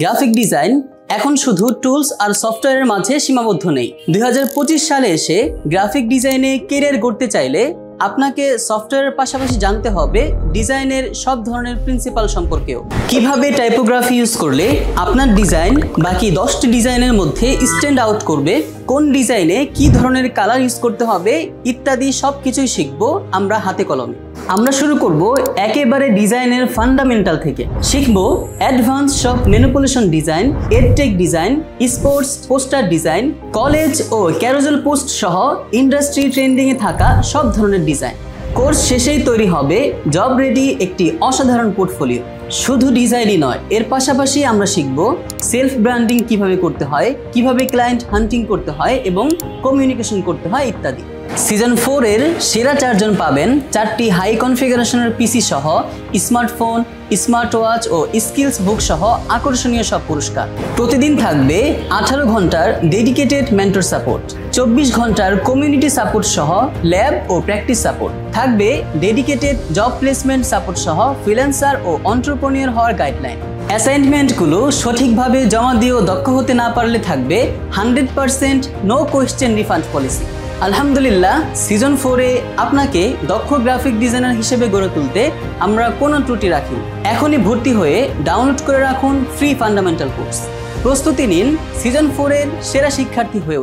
Graphic design এখন শুধু tools আর সফটওয়্যারের মাঝে সীমাবদ্ধ নেই। 2025 সালে এসে গ্রাফিক ডিজাইনে ক্যারিয়ার গড়তে চাইলে আপনাকে সফটওয়্যারের পাশাপাশি জানতে হবে ডিজাইনের সব ধরনের প্রিন্সিপাল সম্পর্কেও। কিভাবে টাইপোগ্রাফি ইউজ করলে আপনার ডিজাইন বাকি 10টি ডিজাইনের মধ্যে স্ট্যান্ড আউট করবে, কোন ডিজাইনে কি ধরনের কালার ইউজ করতে হবে ইত্যাদি সবকিছুই শিখবো আমরা হাতে কলমে। আমরা শুরু করব একেবারে ডিজাইনের ফান্ডামেন্টাল থেকে। শিখব অ্যাডভান্স সব manipulation design, edtech design, sports poster design, college ও ক্যারোজেল পোস্ট সহ ইন্ডাস্ট্রি ট্রেন্ডিং এ থাকা সব ধরনের ডিজাইন। কোর্স শেষেই তৈরি হবে জব রেডি একটি অসাধারণ পোর্টফোলিও। শুধু ডিজাইনই নয়, এর পাশাপাশি আমরা শিখব সেলফ ব্র্যান্ডিং কিভাবে করতে হয়, কিভাবে ক্লায়েন্ট হান্টিং করতে হয় এবং কমিউনিকেশন করতে হয় ইত্যাদি। সিজন 4 এর সেরা 4 জন পাবেন 4টি হাই কনফিগারেশনের পিসি সহ স্মার্টফোন, স্মার্ট ওয়াচ ও স্কিলস বুক সহ আকর্ষণীয় সব পুরস্কার। প্রতিদিন থাকবে 18 ঘন্টার ডেডিকেটেড মেন্টর সাপোর্ট, 24 ঘন্টার কমিউনিটি সাপোর্ট সহ ল্যাব ও প্র্যাকটিস সাপোর্ট, থাকবে ডেডিকেটেড জব প্লেসমেন্ট সাপোর্ট সহ ফ্রিল্যান্সার ও এন্টারপ্রেনিউর হওয়ার গাইডলাইন। অ্যাসাইনমেন্টগুলো সঠিকভাবে জমা দিয়েও দক্ষ হতে না পারলে থাকবে 100% নো কোয়েশ্চেন রিফান্ড পলিসি। আলহামদুলিল্লাহ, সিজন 4 এ আপনাকে দক্ষ গ্রাফিক ডিজাইনার হিসেবে গড়ে তুলতে আমরা কোনো ত্রুটি রাখি। এখনই ভর্তি হয়ে ডাউনলোড করে রাখুন ফ্রি ফান্ডামেন্টাল কোর্স। প্রস্তুতি নিন সিজন 4 এর সেরা শিক্ষার্থী হয়ে উঠুন।